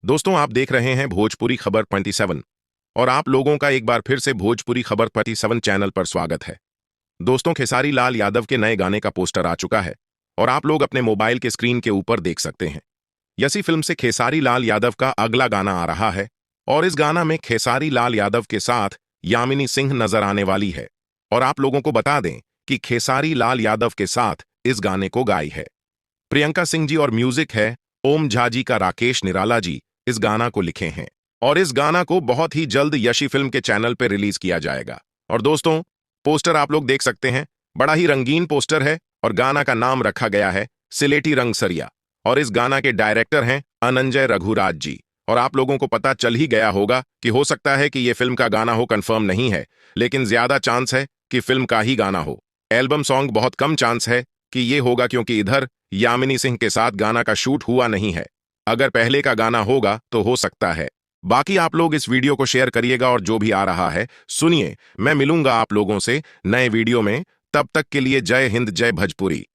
दोस्तों, आप देख रहे हैं भोजपुरी खबर 27 और आप लोगों का एक बार फिर से भोजपुरी खबर 27 चैनल पर स्वागत है। दोस्तों, खेसारी लाल यादव के नए गाने का पोस्टर आ चुका है और आप लोग अपने मोबाइल के स्क्रीन के ऊपर देख सकते हैं। यसी फिल्म से खेसारी लाल यादव का अगला गाना आ रहा है और इस गाना में खेसारी लाल यादव के साथ यामिनी सिंह नजर आने वाली है। और आप लोगों को बता दें कि खेसारी लाल यादव के साथ इस गाने को गाई है प्रियंका सिंह जी और म्यूजिक है ओम झा जी का राकेश निराला जी इस गाना को लिखे हैं। और इस गाना को बहुत ही जल्द यशी फिल्म के चैनल पर रिलीज किया जाएगा। और दोस्तों, पोस्टर आप लोग देख सकते हैं, बड़ा ही रंगीन पोस्टर है और गाना का नाम रखा गया है सिलेटी रंग सरिया। और इस गाना के डायरेक्टर हैं अनंजय रघुराज जी। और आप लोगों को पता चल ही गया होगा कि हो सकता है कि यह फिल्म का गाना हो, कंफर्म नहीं है, लेकिन ज्यादा चांस है कि फिल्म का ही गाना हो। एल्बम सॉन्ग बहुत कम चांस है कि ये होगा, क्योंकि इधर यामिनी सिंह के साथ गाना का शूट हुआ नहीं है। अगर पहले का गाना होगा तो हो सकता है। बाकी आप लोग इस वीडियो को शेयर करिएगा और जो भी आ रहा है सुनिए। मैं मिलूंगा आप लोगों से नए वीडियो में। तब तक के लिए जय हिंद, जय भोजपुरी।